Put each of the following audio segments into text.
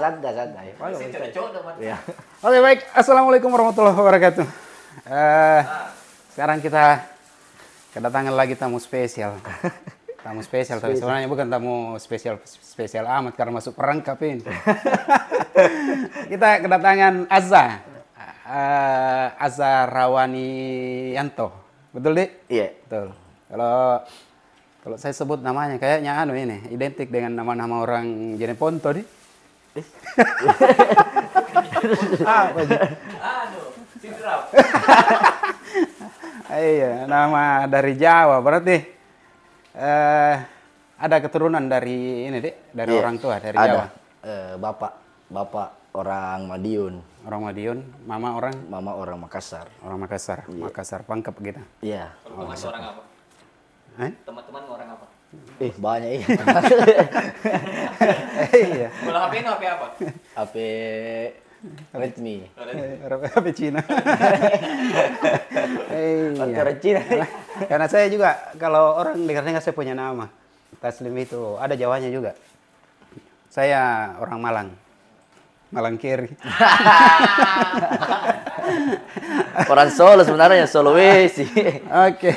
santai. Ya. Oke, baik. Assalamualaikum warahmatullahi wabarakatuh. Sekarang kita kedatangan lagi tamu spesial. Tamu spesial, tapi sebenarnya bukan tamu spesial amat karena masuk perangkap ini. Kita kedatangan Azza. Azza Rawanianto. Betul, Dik? Iya. Betul. Kalau saya sebut namanya kayaknya ini identik dengan nama-nama orang Jeneponto, Dik. Apa sih? Sidrap. Iya, nama dari Jawa berarti ada keturunan dari ini, Dik, dari orang tua dari ada. Jawa. Bapak orang Madiun. Orang Madiun, mama orang Makassar. orang Makassar. Makassar Pangkep gitu. Iya. Kalau teman orang apa? Teman-teman orang apa? Banyak iya. Iya. Kalau HP ini HP apa? HP Redmi. HP Cina. Iya. Orang Cina. Karena saya juga kalau orang dengarnya saya punya nama. Taslim itu ada Jawanya juga. Saya orang Malang. Malang Kiri. Orang Solo sebenarnya, Sulawesi. Oke.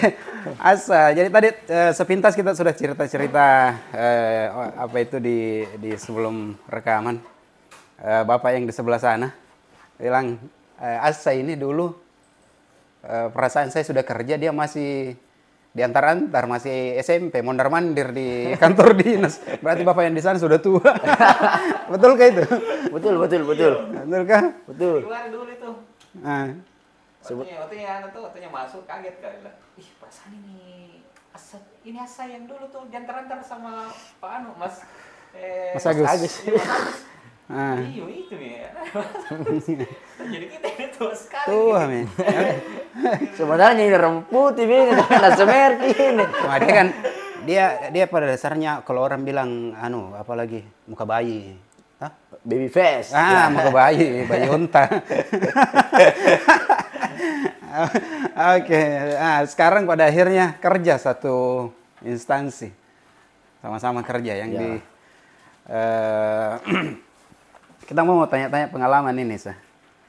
Asa. Jadi tadi sepintas kita sudah cerita-cerita apa itu di sebelum rekaman. Bapak yang di sebelah sana bilang Asa ini dulu perasaan saya sudah kerja, dia masih diantar-antar, masih SMP, mondar-mandir di kantor dinas. Berarti bapak yang di sana sudah tua. Betul kah itu? Betul. Betul kah? Betul. Keluar dulu itu. Nah, Waktunya masuk kaget kali lah. Ih, perasaan ini asa yang dulu tuh diantar-antar sama Pak Mas Agus. Iya, itu ya. Jadi kita ini tua sekali. Tua, men. Sebenarnya ini remput ini, nasi merah ini. Nah, dia pada dasarnya kalau orang bilang apalagi muka bayi. Hah? Baby face. Muka bayi unta. Oke. Nah, sekarang pada akhirnya kerja satu instansi. Sama-sama kerja yang di kita mau tanya-tanya pengalaman ini, Sah.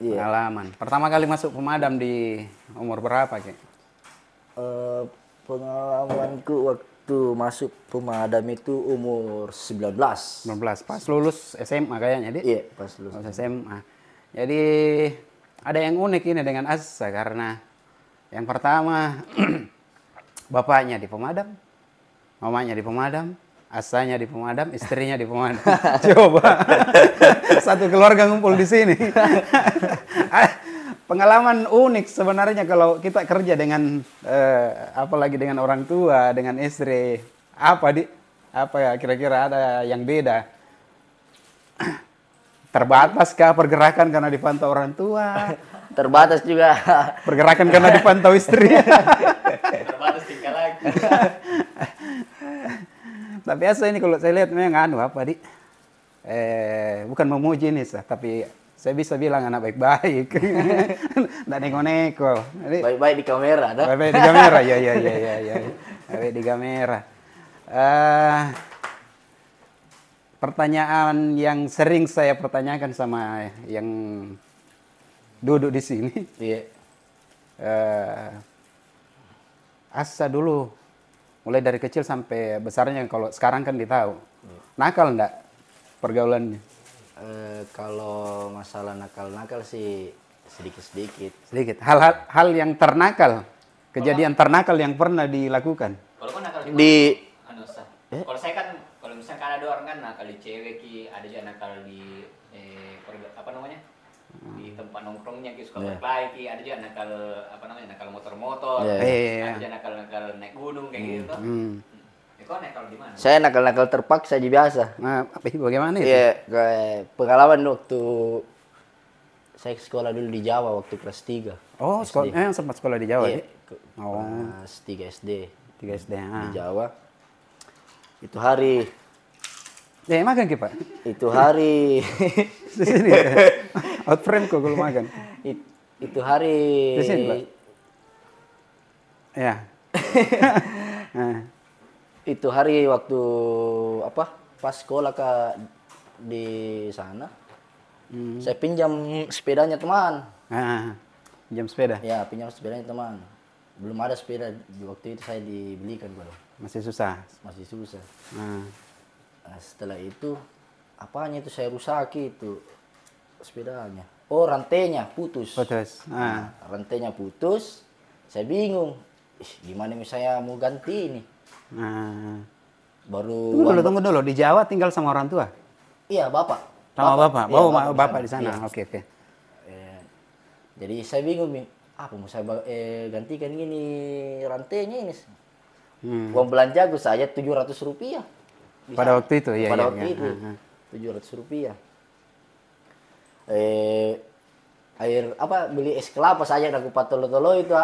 Iya. Pengalaman. Pertama kali masuk pemadam di umur berapa, Ki? Pengalamanku waktu masuk pemadam itu umur 19. 19, pas lulus SMA kayaknya, Dik? Iya, pas lulus SMA. Jadi ada yang unik ini dengan Asa karena yang pertama bapaknya di pemadam, mamanya di pemadam, Asanya di pemadam, istrinya di pemadam. Coba satu keluarga ngumpul di sini. Pengalaman unik sebenarnya kalau kita kerja dengan apalagi dengan orang tua, dengan istri. Apa ya kira-kira ada yang beda? Terbataskah pergerakan karena dipantau orang tua? Terbatas juga. Pergerakan karena dipantau istri. Terbatas tinggal lagi. Tapi Asa ini kalau saya lihat memang bukan memuji nih, tapi saya bisa bilang anak baik-baik. Nggak neko-neko. Baik-baik di kamera, dah. Baik-baik di kamera, ya. Baik di kamera. Pertanyaan yang sering saya pertanyakan sama yang duduk di sini. Iya. Asa dulu mulai dari kecil sampai besarnya, kalau sekarang kan ditahu. Nakal enggak pergaulannya? Kalau masalah nakal-nakal sih sedikit-sedikit. Sedikit. Hal yang ternakal, kejadian ternakal yang pernah dilakukan. Kalau kan nakal kalau saya kan, kalau misalnya kan ada orang kan nakal di cewek, ada juga nakal di di tempat nongkrongnya, suka berkelahi, ada juga nakal nakal motor-motor, ada juga nakal naik gunung kayak gitu. Kau nakal di mana? Saya nakal-nakal terpaksa aja biasa. Nah, bagaimana itu? Iya, pengalaman waktu saya sekolah dulu di Jawa waktu kelas 3. Oh, sempat sekolah di Jawa, Iya, kelas 3 SD. 3 SD. Di Jawa. Itu hari makan Pak? Itu hari di sini. Out frame kok kalau makan. Itu hari di sini, Pak. Ya. Itu hari waktu pas sekolah di sana. Saya pinjam sepedanya teman. Pinjam sepeda? Ya, pinjam sepedanya teman. Belum ada sepeda di waktu itu saya dibelikan kalau. Masih susah? Masih susah. Nah, setelah itu, apanya itu saya rusaki itu sepedanya. Oh, rantainya putus. Nah, rantainya putus, saya bingung. Gimana misalnya mau ganti ini? Baru tunggu dulu. Di Jawa tinggal sama orang tua? Iya, bapak. Sama bapak? Iya, bapak di sana? Iya. Oke. Jadi saya bingung nih, apa mau saya gantikan gini rantainya ini. Uang belanja gue saja 700 rupiah. Pada waktu itu? Iya. Pada waktu itu, 700 rupiah. Air beli es kelapa saja aku patolo-tolo itu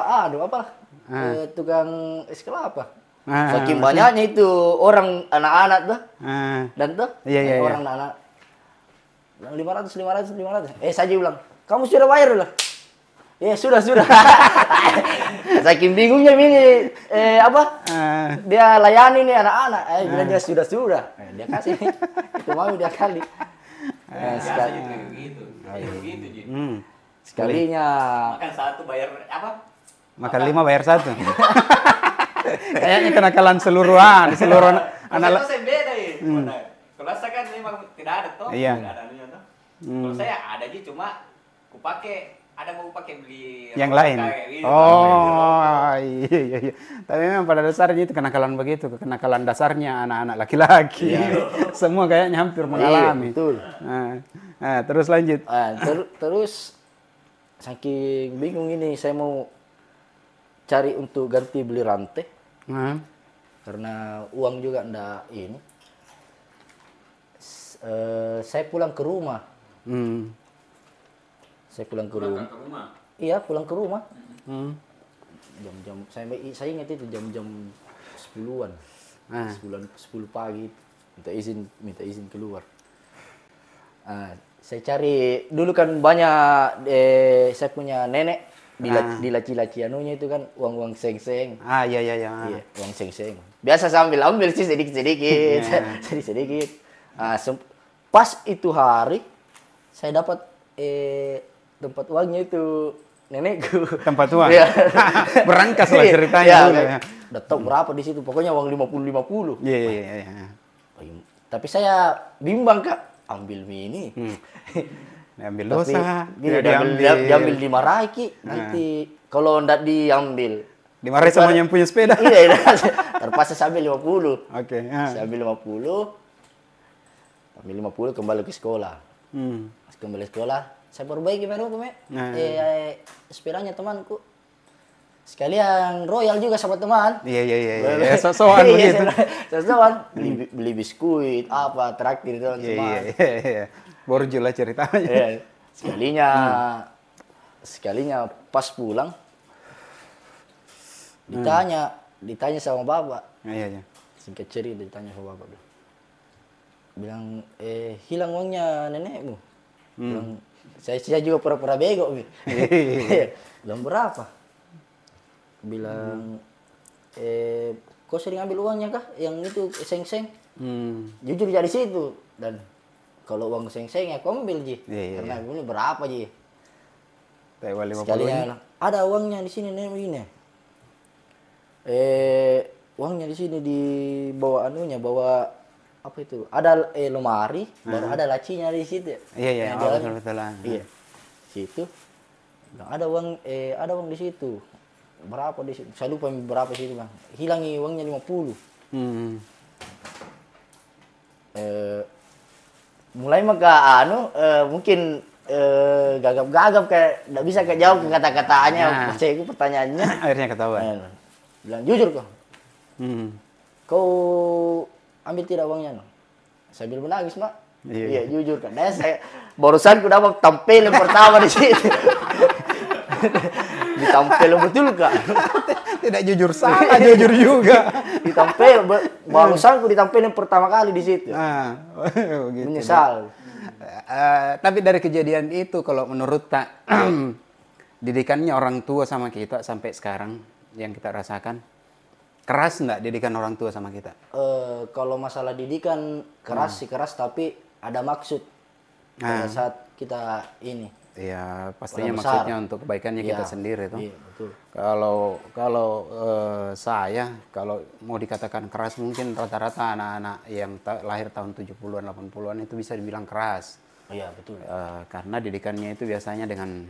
tukang es kelapa. Saking banyaknya itu orang anak-anak tuh. Dan tuh orang anak 500. Saya bilang, "Kamu sudah bayar lah?" Ya sudah. Saking bingungnya ini dia layani nih anak-anak. Bilang dia sudah. Dia kasih itu mau dia kali. Sekalinya makan satu bayar apa? Makan 5 bayar 1. Kayaknya kenakalan seluruh anak. Kalau saya beda ya. Kalau saya kan memang tidak ada toh. Iya. Tidak ada anunya toh. Kalau saya ada aja cuma mau pakai beli yang lain. Gitu, Iya. Tapi memang pada dasarnya itu kenakalan begitu, kenakalan dasarnya anak-anak laki-laki. Semua kayaknya hampir mengalami. Iya, betul. Nah, terus lanjut. Terus saking bingung ini saya mau cari untuk ganti beli rantai. Karena uang juga ndak ini. Saya pulang ke rumah. Saya pulang ke rumah. Iya, pulang ke rumah. Jam-jam saya ingat itu jam-jam 10-an. 10 pagi minta izin keluar. Saya cari dulu kan banyak saya punya nenek di laci-laci anunya itu kan uang seng-seng. Iya. Iya, uang seng-seng. Biasa saya ambil sih sedikit-sedikit. Sedikit-sedikit. Pas itu hari saya dapat tempat uangnya itu nenekku. Tempat uang? Iya. Berangkas lah ceritanya dulu ya. Udah tahu berapa di situ, pokoknya uang 50. Iya. Tapi saya bimbang Kak, ambil mini. Ambil dosa. Diambil dimarahi Ki. Nanti kalau ndak diambil dimarahi sama yang punya sepeda. Iya. Terpaksa saya ambil 50. Oke. Saya ambil 50. Ambil 50 kembali ke sekolah. Kembali sekolah, saya perbaiki baru sepedanya temanku. Sekalian royal juga sama teman. Iya. Sosokan begitu. Sosokan beli biskuit traktir teman. Iya. Borju lah ceritanya. Sekalinya pas pulang ditanya sama bapak. Iya. Singkat cerita ditanya sama bapak. Bilang hilang uangnya nenekmu. Bilang saya juga pura-pura bego. Bilang berapa? Bilang kau sering ambil uangnya kah? Yang itu seng-seng. Jujur jadi situ. Dan kalau uang seng-seng aku ambil Ji. Karena ini berapa Ji? Sekalinya ada uangnya di sini nih ini. Uangnya di sini di bawah anunya, bawa apa itu? Ada lemari, baru ada lacinya di situ. Iya. Betul. Iya. Situ. Ada uang di situ. Berapa di situ? Saya lupa berapa sih Bang. Hilangi uangnya 50. Mulai maka mungkin gagap-gagap kayak enggak bisa jawab ke kata-katanya. Baca itu pertanyaannya. Akhirnya ketahuan. Bilang jujur kok. Kau ambil tidak uangnya? Saya bilang menangis, Mak. Iya, jujur kan. Nah, saya barusan ku dapat tampil yang pertama di situ. Ditampil betul Kak. Tidak jujur salah, jujur juga. Ditampil barusan ku ditampil yang pertama kali di situ. Gitu. Menyesal. Tapi dari kejadian itu kalau menurut Tak didikannya orang tua sama kita sampai sekarang yang kita rasakan keras enggak didikan orang tua sama kita? Kalau masalah didikan keras sih keras, tapi ada maksud. Pada saat kita ini. Iya, pastinya maksudnya untuk kebaikannya kita sendiri tuh. Iya, betul. Kalau saya kalau mau dikatakan keras, mungkin rata-rata anak-anak yang lahir tahun 70-an 80-an itu bisa dibilang keras. Iya, betul. Karena didikannya itu biasanya dengan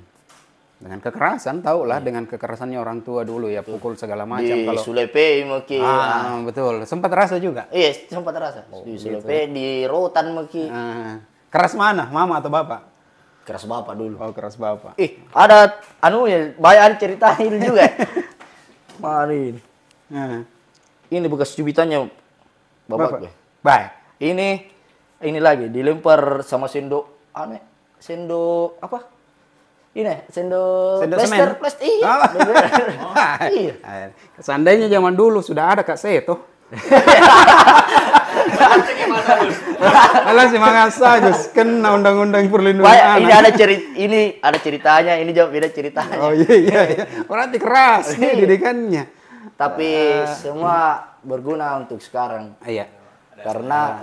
kekerasan, tau lah, dengan kekerasannya orang tua dulu ya, pukul segala macam. Di Kalau Sulepe mungkin. Betul. Sempat rasa juga. Iya, sempat rasa. Di Sulepe, di Rotan mungkin. Keras mana, mama atau bapak? Keras bapak dulu. Oh, keras bapak. Ada ya, banyak ceritain juga. Marin. Ini bekas cubitannya bapak gue. Baik. Ini lagi dilempar sama sendok sendok apa? Ini sendok plaster. Iya. Iya. Seandainya zaman dulu sudah ada Kak Seto. Alah si mangasa Gus, kena undang-undang perlindungan anak. Ini ada ceritanya, ini jawab beda ceritanya. Oh iya. Berarti keras nih didikannya. Tapi semua berguna untuk sekarang. Iya. Karena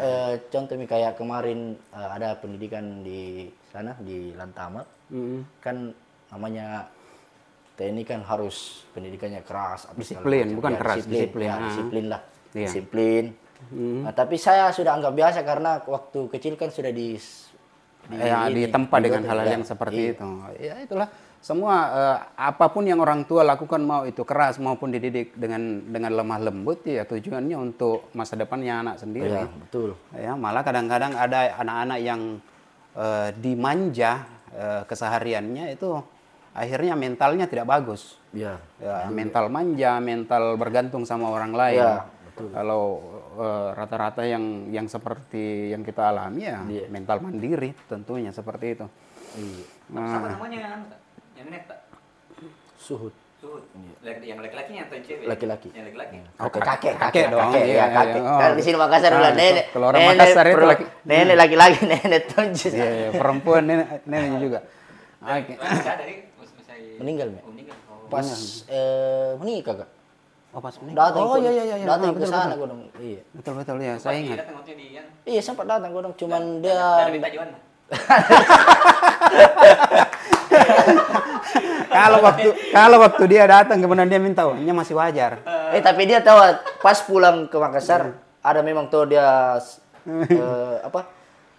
contoh kayak kemarin ada pendidikan di sana di Lantamat. Kan namanya TNI kan harus pendidikannya keras. Disiplin, bukan keras, disiplin. Disiplin lah. Iya. Disiplin. Nah, tapi saya sudah anggap biasa karena waktu kecil kan sudah ditempa dengan hal-hal yang seperti itu. Ya itulah semua apapun yang orang tua lakukan, mau itu keras maupun dididik dengan lemah lembut, ya tujuannya untuk masa depannya anak sendiri. Ya, betul. Ya, malah kadang-kadang ada anak-anak yang dimanja kesehariannya itu akhirnya mentalnya tidak bagus. Ya, mental manja, mental bergantung sama orang lain. Ya, betul. Kalau rata-rata yang seperti yang kita alami ya mental mandiri tentunya seperti itu. Apa namanya? Yang net Pak? Suhud. Yang laki-lakinya atau cewek? Laki-laki. Yang laki-laki. Kakek dong. Iya. Kan di sini Makassar udah nenek. Kalau orang Makassar itu nenek laki-laki, nenek tonjus. Iya, perempuan neneknya juga. Oke. Meninggal, pas menikah, Kak. Oh, pas menikah. Iya. Datang ke sana gue dong. Iya. Betul ya, saya ingat. Iya, sempat datang gue dong, cuman dia kalau waktu dia datang kemudian dia minta uangnya masih wajar. Tapi dia tahu pas pulang ke Makassar ada memang tuh dia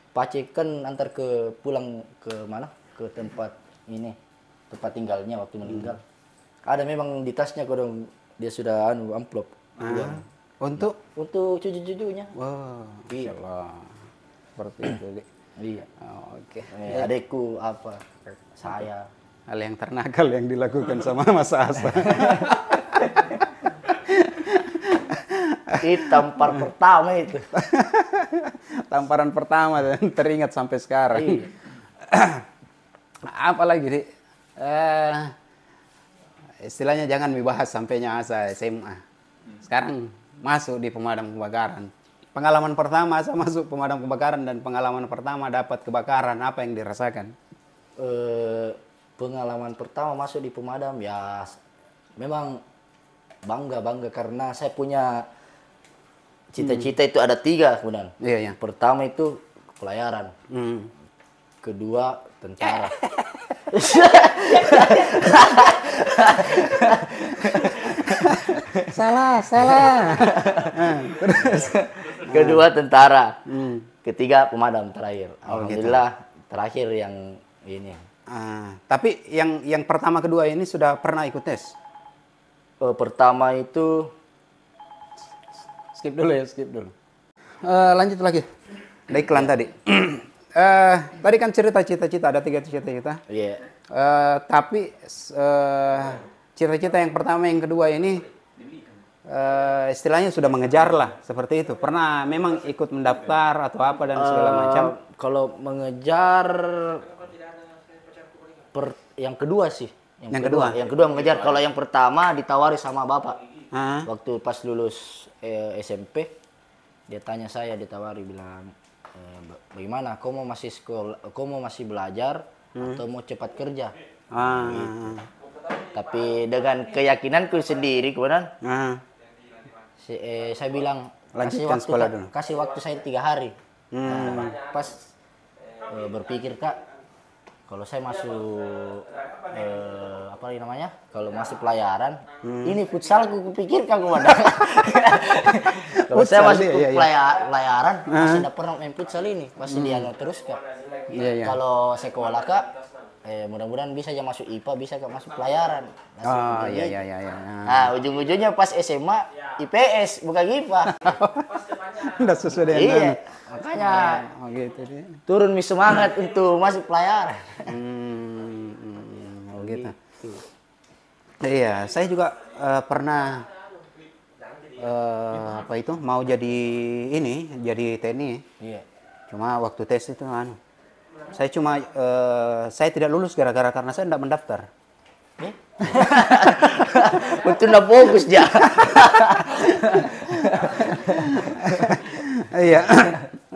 pacikan antar pulang ke mana? Ke tempat tinggalnya waktu meninggal. Ada memang di tasnya kodong dia sudah amplop uang. Untuk cucu-cucunya. Wow. Iya. Seperti itu. Iya. Oke. Adekku saya. Hal yang ternakal yang dilakukan sama Mas Asa. Tampar pertama itu. Tamparan pertama dan teringat sampai sekarang. Iya. Apalagi Dik? Istilahnya jangan dibahas sampainya Asa SMA. Sekarang masuk di pemadam kebakaran. Pengalaman pertama Asa masuk pemadam kebakaran dan pengalaman pertama dapat kebakaran, apa yang dirasakan? Pengalaman pertama masuk di pemadam ya memang bangga karena saya punya cita-cita itu ada 3 kemudian. Iya. Pertama itu pelayaran. Kedua tentara. Salah. Terus kedua tentara. Ketiga pemadam terakhir. Alhamdulillah terakhir yang ini. Tapi yang pertama kedua ini sudah pernah ikut tes? Pertama itu skip dulu. Lanjut lagi. Ada iklan tadi. Tadi kan cerita cita-cita, ada 3 cita-cita. Iya. Tapi cita-cita yang pertama, yang kedua ini istilahnya sudah mengejar lah, seperti itu. Pernah memang ikut mendaftar atau apa dan segala macam? Kalau mengejar yang kedua sih. Yang kedua mengejar. Kalau yang pertama ditawari sama bapak. Waktu pas lulus SMP, dia tanya saya, ditawari bilang, bagaimana? Kau mau masih sekolah, kau mau masih belajar atau mau cepat kerja? Gitu. Tapi dengan keyakinanku sendiri kemudian saya bilang kasih waktu saya 3 hari. Pas berpikir Kak, Kalau saya masuk apa namanya? Kalau masuk pelayaran, ini futsal aku pikirkan kemana. Kalau saya masuk pelayaran, masih tidak pernah main futsal ini, masih dia terus kak. Kalau sekolah kak, mudah-mudahan bisa aja masuk IPA, bisa kak masuk pelayaran. Oh iya. Nah ujung-ujungnya pas SMA IPS bukan IPA. Udah sesuai dengan iya, makanya gitu deh. turun semangat untuk masuk pelayaran. Gitu. Iya, saya juga pernah apa itu mau jadi TNI. Iya. Cuma waktu tes itu saya tidak lulus karena saya tidak mendaftar. Betul nggak fokus ya. Iya.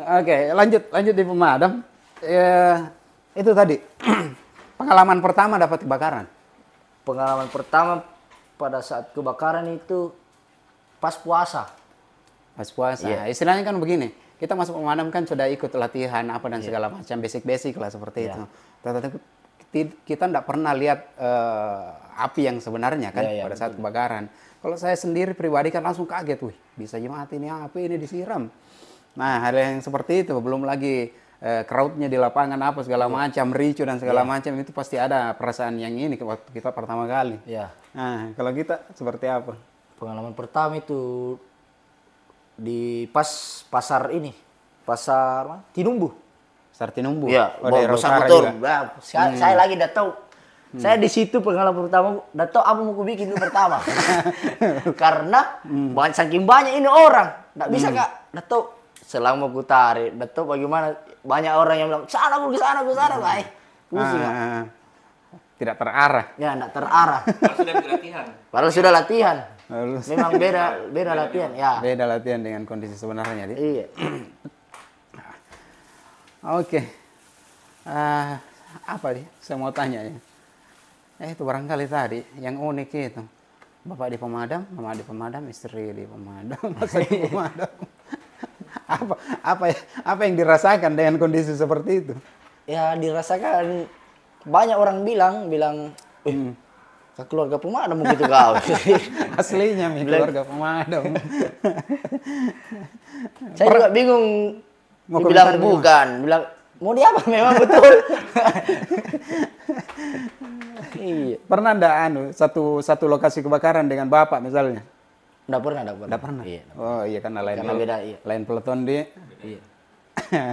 Oke, lanjut di pemadam. Itu tadi pengalaman pertama dapat kebakaran. Pengalaman pertama pada saat kebakaran itu pas puasa. Pas puasa. Iya. Istilahnya kan begini, kita masuk pemadam kan sudah ikut latihan apa dan segala macam basic lah seperti itu. Tetapi kita tidak pernah lihat api yang sebenarnya kan pada saat kebakaran. Kalau saya sendiri pribadi kan langsung kaget, wih bisa mati ini api ini disiram. Nah hal yang seperti itu, belum lagi crowd-nya di lapangan apa segala macam, ricu dan segala macam, itu pasti ada perasaan yang ini waktu kita pertama kali. Iya. Nah kalau kita seperti apa? Pengalaman pertama itu di pasar ini, pasar Tinumbu. Pasar Tinumbu. Iya, besar motor. Saya lagi udah tahu. Saya di situ pengalaman pertama, udah tahu apa mau bikin itu pertama. Karena saking banyak ini orang, nggak bisa kak, udah tahu selama ku tarik, udah tahu bagaimana banyak orang yang bilang sana ke sana, baik. Pusing kak. Tidak terarah. Ya, nggak terarah. Padahal sudah latihan. Memang beda latihan, ya. Beda latihan dengan kondisi sebenarnya, Iya. Oke. Apa nih? Saya mau tanya ya. Itu barangkali tadi yang unik itu. Bapak di pemadam, mama di pemadam, istri di pemadam, masa di pemadam. Apa yang dirasakan dengan kondisi seperti itu? Ya dirasakan banyak orang bilang keluarga pemadam begitu kau. Aslinya keluarga pemadam. Saya juga bingung. Mau bilang bukan, bilang mau dia apa memang betul. Iya. Pernah ndak satu lokasi kebakaran dengan bapak misalnya? Nggak pernah. Iya. Oh iya karena beda, iya. Lain peleton dia. Iya.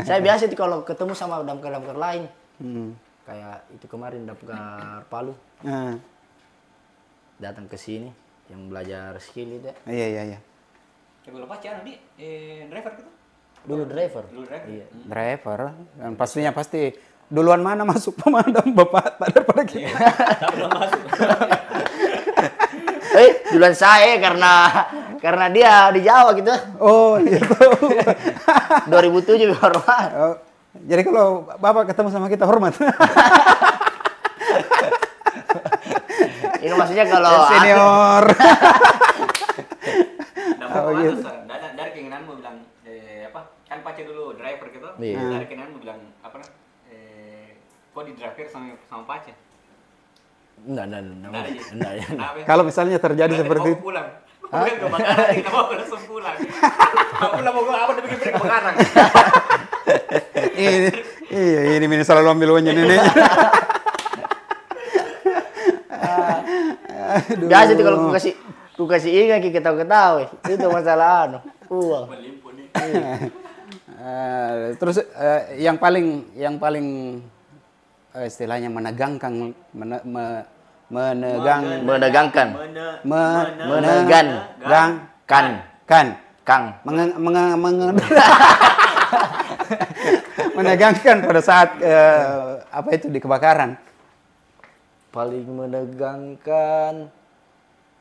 Saya biasa itu kalau ketemu sama damkar lain. Kayak itu kemarin damkar Palu. Datang ke sini yang belajar skill itu. Iya. Belum pacaran nih, driver gitu. Dulu driver. Iya. Driver. Dan pasti duluan mana masuk pemadam bapak daripada kita. Belum masuk. Duluan saya karena dia di Jawa gitu. Oh gitu. 2007 hormat. Oh, jadi kalau bapak ketemu sama kita hormat. Ini maksudnya kalau senior. Gitu. Dari keinginanmu bilang kan pacar dulu driver gitu. Dari keinginanmu bilang kok di driver sama pacar? Enggak. Kalau misalnya terjadi seperti itu. Pulang kebakaran, kita mau langsung pulang. Mau apa bikin kebakaran? Ini selalu ambil uangnya neneknya. Biasa itu kalau ku kasih ingat kita ketahui itu masalah uang. Terus yang paling istilahnya menegangkan menegangkan pada saat apa itu di kebakaran. Paling menegangkan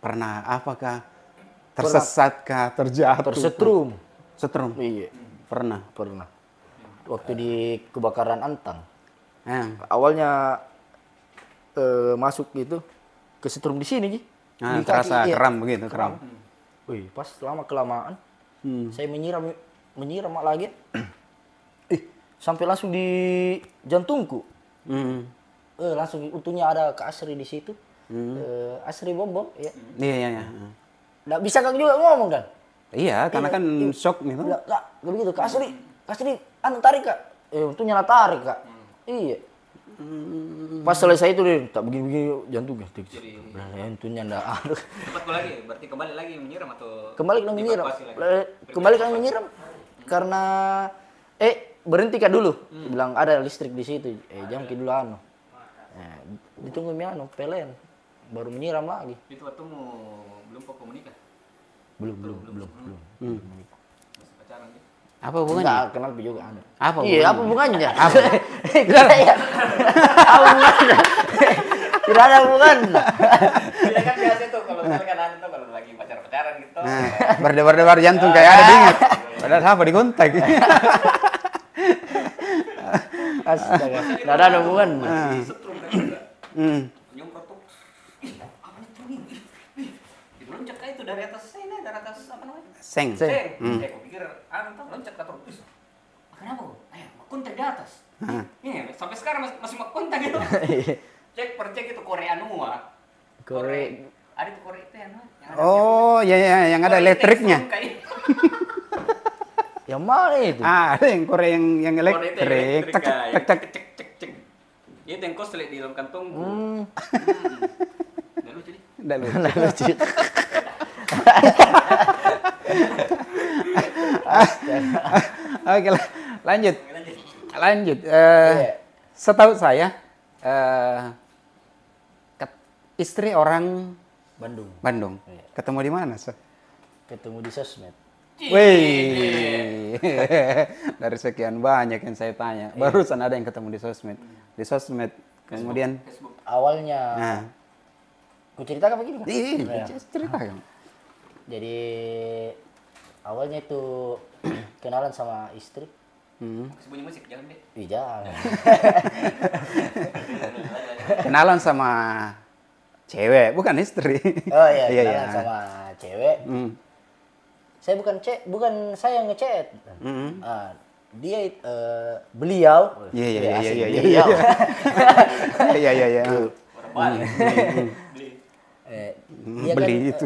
pernah apakah tersesatkah, terjatuh, setrum? Iya, pernah. Waktu di kebakaran Antang. Awalnya masuk gitu ke setrum di sini, di terasa kaki, kram begitu, kram. Wih, pas lama kelamaan saya menyiram lagi. Sampai langsung di jantungku. langsung untungnya ada Kak Asri di situ. Asri Bombom ya. Iya. Nggak bisa Kak juga ngomong kan? Iya, karena kan shock gitu. Nggak begitu. Kak Asri, tarik Kak. Untungnya lah tarik Kak. Iya. Pas selesai itu dia tak begini-begini jantungnya. Untungnya nggak ada. Cepat lagi, berarti kembali lagi menyiram atau? Kembali kami menyiram. Karena berhenti Kak dulu. Bilang ada listrik di situ. Jam dulu anu. Ditunggu PLN baru menyiram lagi. Itu waktu belum komunikasi? Belum. Masih pacaran gitu. Apa hubungannya? Enggak kenal juga anu. Apa Iya, apa hubungannya? Apa? Apa hubungannya? Tidak ada hubungannya. Dia kan biasa tuh kalau misalkan anu tuh kalau lagi pacaran gitu. Nah, berdebar-debar jantung kayak ada dingin. Padahal apa digontak. Astaga, tidak ada hubungannya. Setrum kan juga. Nyemprot tuh. Apa itu nih? Itu loncat kayak itu dari atas apa namanya? Seng. Aku pikir tuh loncat ke terus. Kenapa? Kontak di atas. Iya, sampai sekarang masih mau kontak gitu. Cek itu Korea Nua. Ada tuh Korea itu yang Oh, iya, yang ada elektriknya. Yang mana itu? Ada yang Korea yang elektrik. Cek. Itu yang kau selit di dalam kantong. Nggak lucu nih. Nggak lucu. Oke, lanjut. Setahu saya, istri orang Bandung. Ketemu di mana, so? Ketemu di sosmed. Wih, dari sekian banyak yang saya tanya, barusan ada yang ketemu di sosmed, kemudian awalnya, ku ceritakan begini kan? Iya, ceritakan. Jadi awalnya itu kenalan sama istri. Bunyi musik, jangan deh. Jangan. Kenalan sama cewek, bukan istri. Oh iya, kenalan sama cewek. Saya bukan saya yang ngechat. Dia beliau. Iya. Beli itu.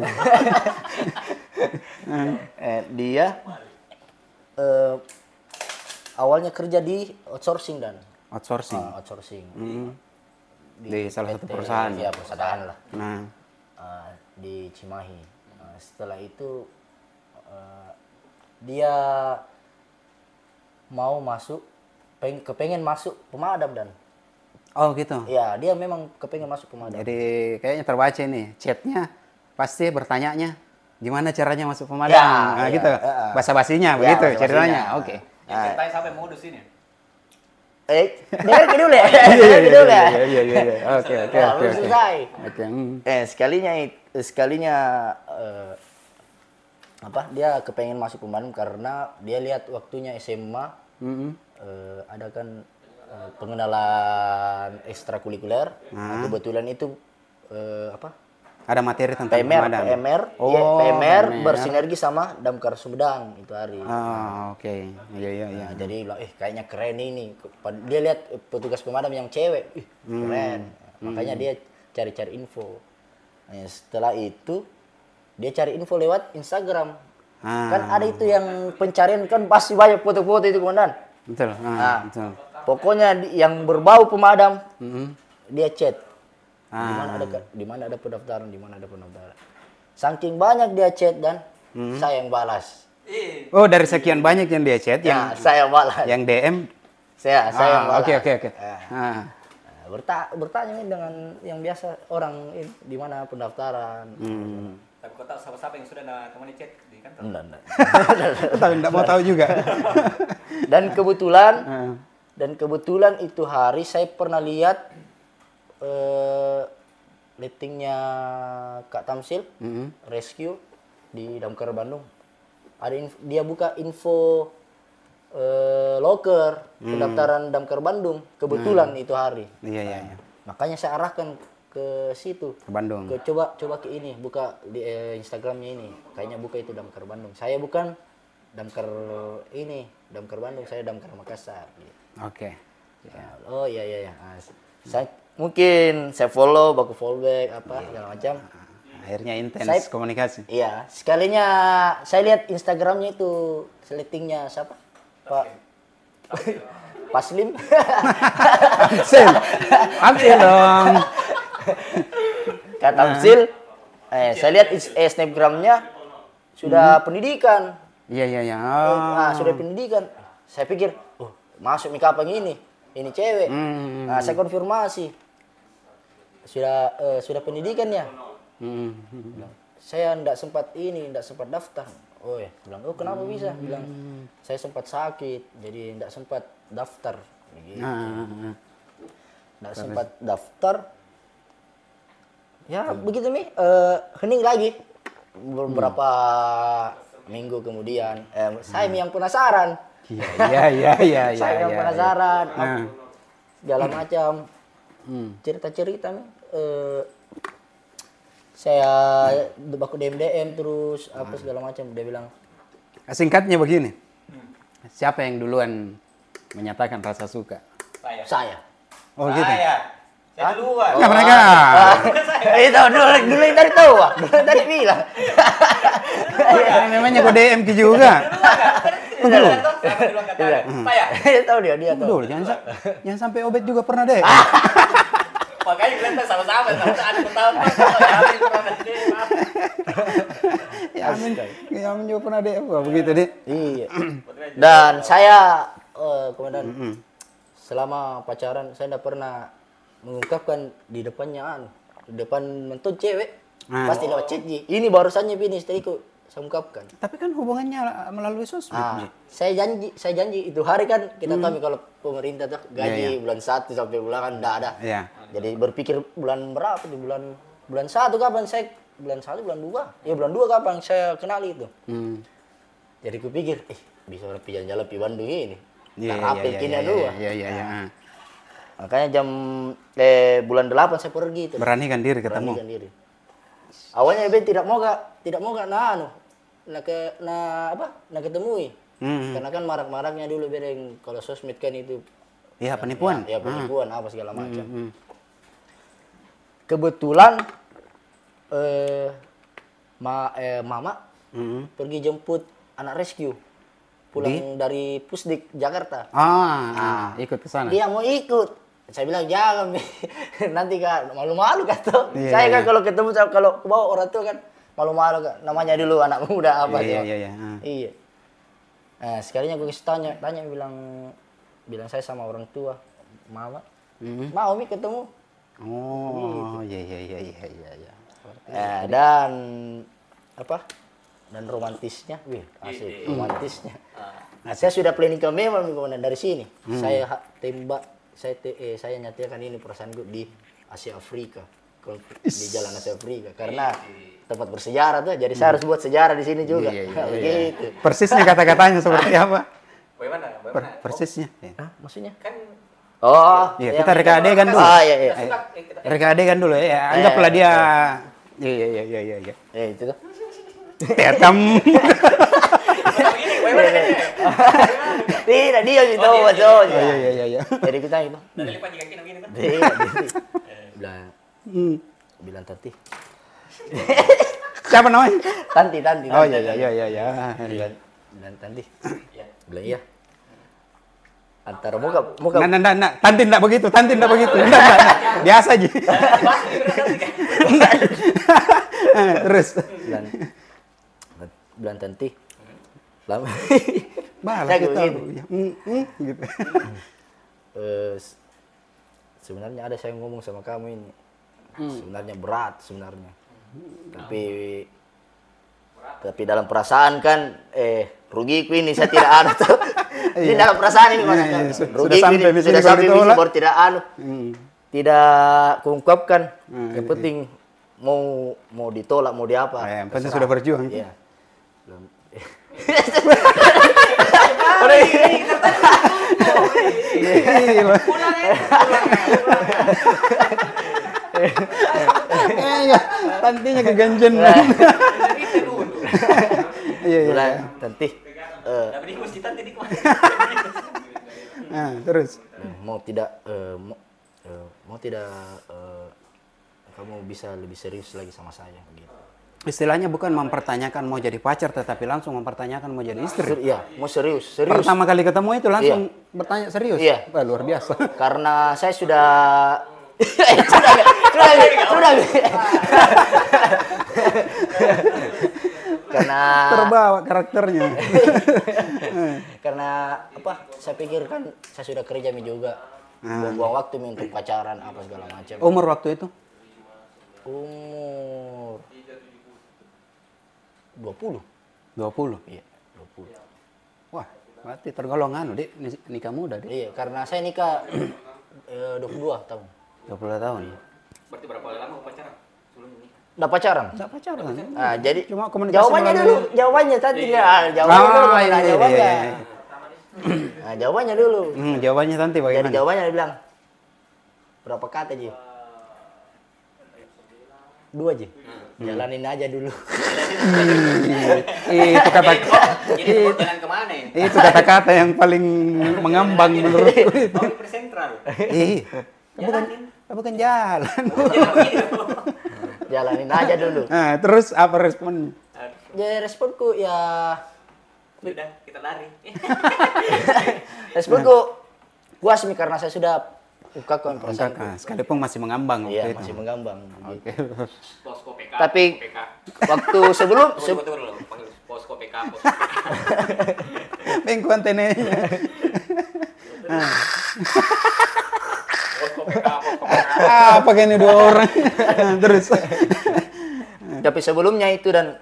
Dia awalnya kerja di outsourcing. Di salah satu perusahaan. Ya, perusahaan lah. Nah, di Cimahi. Setelah itu dia mau kepengen masuk pemadam dan. Oh gitu. Ya, dia memang kepengen masuk pemadam. Jadi kayaknya terbaca nih chatnya, pasti bertanyanya gimana caranya masuk pemadam. Nah, gitu. Basa-basinya begitu ceritanya. Oke. Yang ceritanya sampai modus ini. Dengar dulu ya. Iya. Oke. Selesai. Sekalinya dia kepengen masuk pemadam karena dia lihat waktunya SMA ada kan pengenalan ekstrakurikuler. Kebetulan itu ada materi tentang pemadam. PMR bersinergi sama Damkar Sumedang itu hari. Oke. Iya. Jadi kayaknya keren ini. Dia lihat petugas pemadam yang cewek, keren. Makanya dia cari-cari info. Setelah itu dia cari info lewat Instagram. Kan ada itu yang pencarian kan pasti banyak foto-foto itu komandan. Betul. Betul. Pokoknya yang berbau pemadam, dia chat. Di mana ada pendaftaran. Saking banyak dia chat dan saya yang balas. Oh, dari sekian banyak yang dia chat, saya balas. Yang DM saya yang balas. Oke. Bertanya dengan yang biasa orang di mana pendaftaran. Tapi kau tahu siapa yang sudah temani chat di kantor? Enggak. Tapi enggak mau tahu juga. Dan kebetulan itu hari saya pernah lihat lettingnya Kak Tamsil rescue di Damkar Bandung. Dia buka info loker pendaftaran Damkar Bandung kebetulan itu hari. Iya. Makanya saya arahkan ke situ, ke Bandung. Coba ke ini, buka di Instagramnya ini. Kayaknya buka itu Damkar Bandung. Saya bukan Damkar Bandung, saya Damkar Makassar. Oke. Oh iya. mungkin saya follow, baku fallback apa segala macam. Akhirnya intens komunikasi. Iya, sekalinya saya lihat Instagramnya itu seletingnya siapa? Pak Paslim. Amsil dong. Kata Amsil, saya lihat Snapgramnya sudah pendidikan. Iya. Nah, sudah pendidikan. Saya pikir, masuk nih kapan ini cewek. Nah, saya konfirmasi. Sudah pendidikan ya? Saya enggak sempat daftar. Oh ya, bilang, kenapa bisa? Bilang, saya sempat sakit, jadi enggak sempat daftar. Begitu. Enggak sempat daftar. Ya, begitu Mi. Hening lagi. Beberapa minggu kemudian, saya yang penasaran. Iya. Saya yang penasaran. Segala macam. Cerita-cerita Mi. Saya baku DM terus apa segala macam. Dia bilang, singkatnya begini. Siapa yang duluan menyatakan rasa suka? saya. Oh gitu. Saya duluan. Enggak mereka. Itu dulu yang tadi tahu, dulu yang tadi bilang. Memangnya kok DM ki juga. Saya. Tahu dia tahu. Dulu jangan sampai Obet juga pernah deh. Makanya bilang sama-sama ada tahun Ya Amin juga pernah DM begitu deh. Iya. Dan saya komandan selama pacaran saya tidak pernah mengungkapkan di depannya di depan menton cewek. Pasti lewat chat Ji. Ini barusannya bini istriku saya ungkapkan. Tapi kan hubungannya melalui sosmed. Saya janji itu hari kan kita tahu kalau pemerintah tuh gaji bulan 1 sampai bulan kan enggak ada. Iya. Jadi berpikir bulan berapa di bulan 1 kapan saya bulan 1 bulan 2. Ya bulan 2 kapan saya kenali itu. Jadi kupikir bisa orang jalan-jalan di Bandung ini. Iya. Makanya bulan 8 saya pergi itu. Beranikan diri ketemu. Awalnya Ben tidak mau ketemui. Karena kan marak-maraknya dulu bereng kalau sosmed kan itu. Iya, penipuan. Ya penipuan apa segala macam. Kebetulan mama pergi jemput anak rescue pulang dari Pusdik Jakarta. Ikut ke sana. Dia mau ikut. Saya bilang jangan, nanti kan malu-malu kata. Saya kan kalau ketemu kalau ke bawah orang tua kan malu-malu kan. Namanya dulu anak muda apa Iya. Iya. Nah, sekalinya gue tanya bilang saya sama orang tua, mama, mau Mi ketemu. Oh, iya. Dan dan romantisnya, asik romantisnya. Nah, saya sudah planning ke memang dari sini. Saya tembak. Saya nyatakan ini perasaan gue di Asia Afrika, di Jalan Asia Afrika, karena tempat bersejarah tuh, jadi saya harus buat sejarah di sini juga. Begitu. Persisnya kata-katanya seperti apa? Bagaimana? Persisnya. Maksudnya? Kan Iya, kita reka adegan dulu. Iya. Reka adegan dulu ya. Anggaplah dia. Iya. Itu tuh. Tetam. Tidak, dia gitu. Iya. Jadi kita itu. dari lipat jika kena gini kan. Bilang Tanti. Siapa namanya? Tanti. Oh iya. Bilang Tanti. Bilang iya. Antara muka. Nah. Tanti enggak begitu. Enggak. Biasa aja. Terus. Bilang Tanti. Lama. Balas gitu. Gitu. Sebenarnya ada saya ngomong sama kamu ini. Sebenarnya berat sebenarnya. Tapi dalam perasaan kan rugiku ini saya tidak ada tuh. Ini dalam perasaan ini maksudnya. Rugiku ini sudah sampai misi baru tidak kuungkapkan. Yang penting mau ditolak mau diapa. Yang penting sudah berjuang. Iya. Tantinya keganjen. Iya. Tanti. Tapi dia mesti Tanti di kemana? Terus. Mau tidak mau tidak kamu bisa lebih serius lagi sama saya gitu. Istilahnya bukan mempertanyakan mau jadi pacar, tetapi langsung mempertanyakan mau jadi istri. Iya, mau serius. Pertama kali ketemu itu langsung bertanya serius. Iya. Wah, luar biasa. Karena saya sudah sudah. Karena Terbawa karakternya. karena apa? Saya pikir kan saya sudah kerja juga. Buang-buang waktu untuk pacaran apa segala macam. Umur waktu itu? Umur 20. 20. Iya, 20. Wah, berarti tergolong Dek, nikah muda, Dek. Iya, karena saya nikah 22 tahun. 22 tahun. Berarti berapa lama pacaran sebelum ini? Udah pacaran? Enggak pacaran. Ah, jadi Cuma komunikasi jawabannya melalui- dulu, jawabannya tadi jawabannya dulu, iya, jawabannya. iya. Nah, jawabannya dulu. Jawabannya nanti Jadi bagaimana? jawabannya dia bilang berapa kata Ji? 2 Ji. Jalanin aja dulu. Itu kata Jadi mau jalan kemana ya? itu kata-kata yang paling mengambang menurutku itu. Mau presentral. Bukan jalan. Jalanin aja dulu. Nah, terus apa responnya? Jadi responku ya Udah, kita lari. responku puas nih karena saya sudah ungkapkan perasaan. Kakak, sekalipun masih mengambang waktu Iya, itu. masih menggambang. Oke. Posko PK. Tapi PK. waktu sebelum Tunggu dulu, panggil posko PK. Posko PK. Bengku antenanya. Posko PK. Posko PK. Apa kan ini 2 orang? Terus. tapi sebelumnya itu dan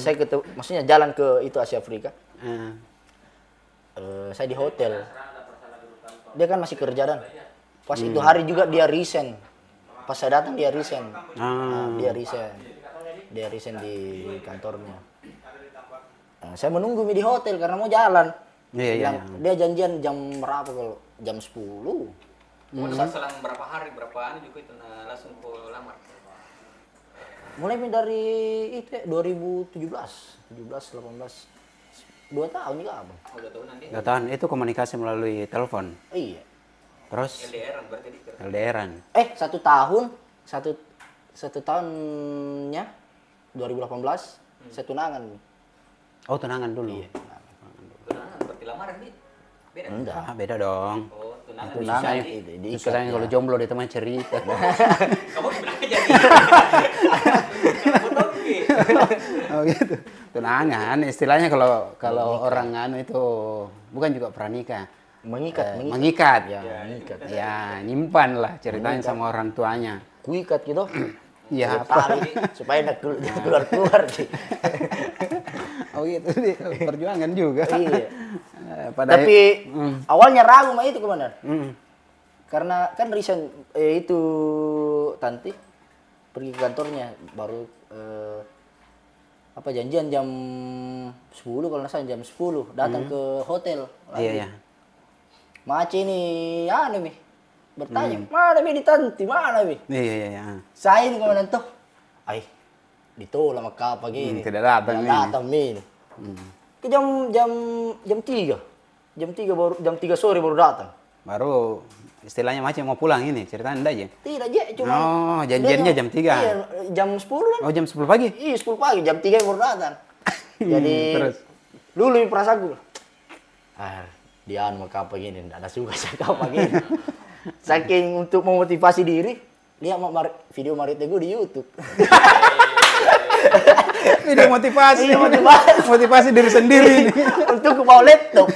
saya ketemu, maksudnya jalan ke itu Asia Afrika. Saya di hotel. Dia kan masih kerja dan pas itu hari juga dia resign. Pas saya datang dia resign. Dia resign. Dia resign di kantornya. Saya menunggu di hotel karena mau jalan. Iya. Dia janjian jam berapa kalau jam 10. Selang berapa hari, berapa anu juga itu langsung ke lamar. Mulai dari itu 2017, 17, 18. 2 tahun nih Abang. Udah tahu nanti. Datang itu komunikasi melalui telepon. Iya. Terus LDR berarti di LDRan. 1 tahun, satu tahunnya 2018 saya tunangan. Oh, tunangan dulu. Iya. tunangan, berarti lamaran nih. Beda. Enggak. Beda dong. Oh, tunangan. Tunangan Bisa, itu Terus diikat. katanya kalau jomblo dia teman cerita. Kamu bilang aja. Kamu tahu Ki? Oh gitu. Tunangan istilahnya kalau orang anu itu bukan juga pranikah. Mengikat. Mengikat. Ya, mengikat. Ya, nyimpan lah ceritanya sama orang tuanya. Kuikat gitu. Iya, Tali supaya enggak keluar. Oh gitu, perjuangan juga. Iya. Pada Tapi awalnya ragu mah itu komandan. Hmm. Karena kan resign itu Tanti pergi ke kantornya baru janjian jam 10 kalau nggak salah jam 10 datang ke hotel lagi. Iya. Maci ini anu mi bertanya mana mi di Tanti mana mi Iya. saya ini komandan tuh ditolak sama kapal gini Tidak datang Tidak datang mi ini. Ke jam 3 baru jam 3 sore baru datang. Baru istilahnya macam mau pulang ini, ceritanya enggak aja. Tidak je cuma Oh, janjiannya jam 3. Iya, jam 10 kan. Oh, jam 10 pagi? Iya, 10 pagi, jam 3 baru datang. Jadi Terus? dulu perasaanku. Dia anu apa gini, enggak ada suka saya apa gini. Saking untuk memotivasi diri, lihat video Marit Teguh di YouTube. Ini motivasi. Iya, motivasi. Motivasi diri sendiri ini. Untuk bawa laptop.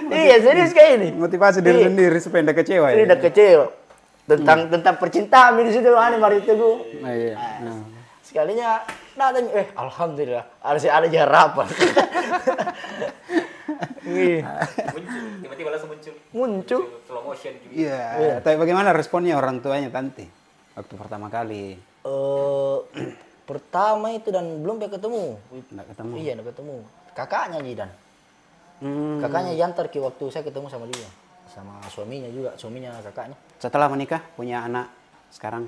Iya, serius kayak ini. Motivasi diri sendiri supaya tidak kecewa Ini ya. udah kecewa. Tentang percintaan di situ anu Marit Teguh. Nah, iya. Sekalinya datang, alhamdulillah, ada harapan. Muncul, tiba-tiba langsung muncul. Slow motion gitu. Iya. Tapi bagaimana responnya orang tuanya Tanti waktu pertama kali? Pertama itu dan belum ketemu. Enggak ketemu. Iya, enggak ketemu. Kakaknya Jidan. Kakaknya yantar ke waktu saya ketemu sama dia. Sama suaminya juga, suaminya kakaknya. Setelah menikah punya anak sekarang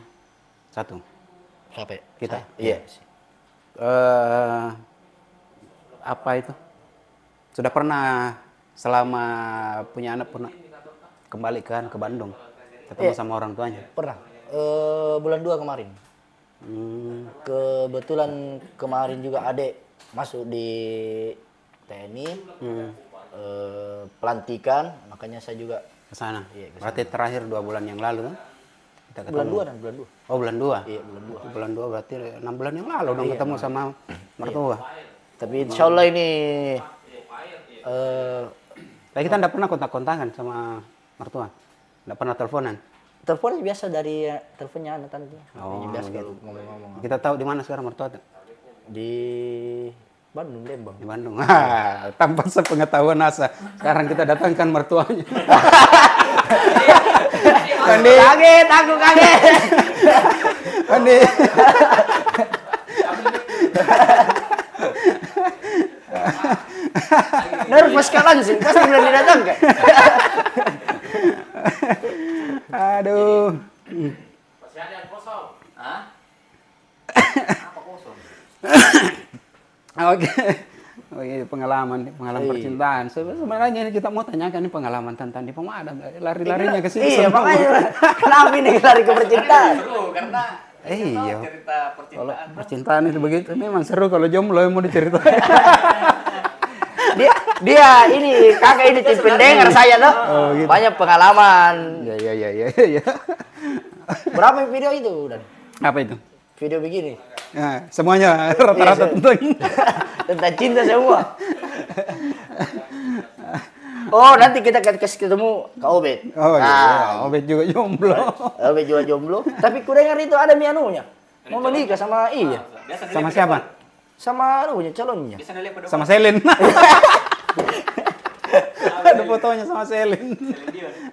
1. Siapa? Kita. Iya. Apa itu? Sudah pernah selama punya anak pernah kembali ke Bandung? ketemu sama orang tuanya? Pernah. Bulan 2 kemarin. Kebetulan kemarin juga adik masuk di TNI. Pelantikan, makanya saya juga ke sana. Iya, ke Berarti terakhir 2 bulan yang lalu kan? Kita ketemu. bulan 2. Oh, bulan 2. Iya, bulan 2. Bulan 2 berarti 6 bulan yang lalu dong ketemu sama mertua. Tapi insya Allah ini Tapi kita enggak pernah kontak-kontakan sama mertua. Enggak pernah teleponan. telepon biasa dari teleponnya anak tante. Oh, Biasa gitu. kalau ngomong-ngomong. Kita tahu di mana sekarang mertua tuh? Di Bandung, Lembang. Di Bandung. Tanpa sepengetahuan Asa. Sekarang kita datangkan mertuanya. Andi. Kaget, aku kaget. Andi. Nervous kalian sih, pasti belum didatangkan. Aduh. Masih ada yang kosong. Hah? Apa kosong? Oke. Oke, pengalaman percintaan. Sebenarnya ini kita mau tanyakan ini pengalaman tentang di pemadam. Lari-larinya ke sini. Iya, makanya kenapa ini lari ke percintaan? Seru karena Iya. cerita Kalau percintaan. percintaan itu begitu memang seru kalau jomblo yang mau diceritain. Dia ini kakak ini tim pendengar saya tuh. gitu. Banyak pengalaman. Iya. Berapa video itu, Dan? Apa itu? Video begini. Nah, semuanya rata-rata tentang Tentang cinta semua. Oh, nanti kita akan kasih ketemu Kak Obed. Oh iya, Obed juga jomblo. Obed juga jomblo. Tapi ku dengar itu ada mianunya. Mau menikah sama iya. Biasa Sama siapa? Sama anunya, calonnya. Bisa nelihat pada Sama Selin. Ada fotonya sama Selin.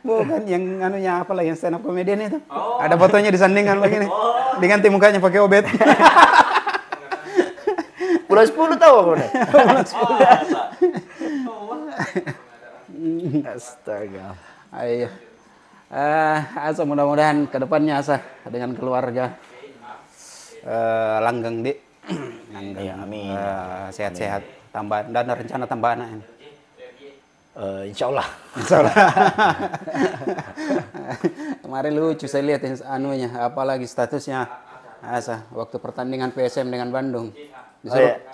Bukan yang anunya apalah yang stand up comedian itu. Oh. Ada fotonya disandingkan lagi nih. Diganti mukanya pakai Obed. Bulan 10 tahu aku nih. Astaga. Ayo. Asa mudah-mudahan kedepannya Asa dengan keluarga langgeng di langgeng. Ya, amin. Sehat-sehat. Tambah dan rencana tambah anak ini. Insya Allah. Insyaallah. Kemarin lucu saya lihat anunya, apalagi statusnya Asa waktu pertandingan PSM dengan Bandung.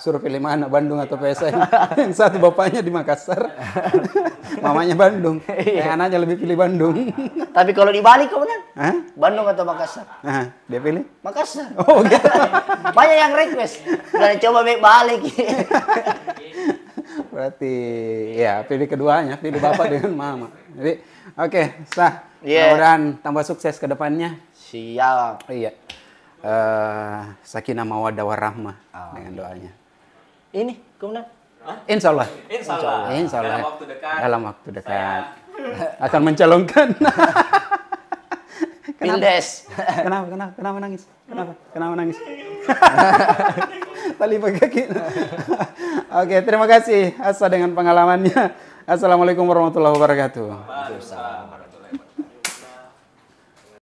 Suruh pilih mana, Bandung atau PSM. Yang satu bapaknya di Makassar, mamanya Bandung. Anaknya lebih pilih Bandung. Tapi kalau dibalik kemudian Hah? Bandung atau Makassar? Nah, dia pilih? Makassar. Oh gitu. Banyak yang request. Udah coba balik. Berarti ya pilih keduanya, pilih bapak dengan mama. Jadi oke, sah. Yeah. Mudah-mudahan tambah sukses ke depannya. Siap. Iya. Sakinah mawaddah warahmah dengan doanya. Ini kemudian Insya Allah. Insya Allah. Insya Allah. Dalam waktu dekat. Dalam waktu dekat. Akan mencalonkan. Pildes. Kenapa nangis? Kenapa nangis? Tali pakai kaki. Oke, terima kasih Asa dengan pengalamannya. Assalamualaikum warahmatullahi wabarakatuh. Waalaikumsalam.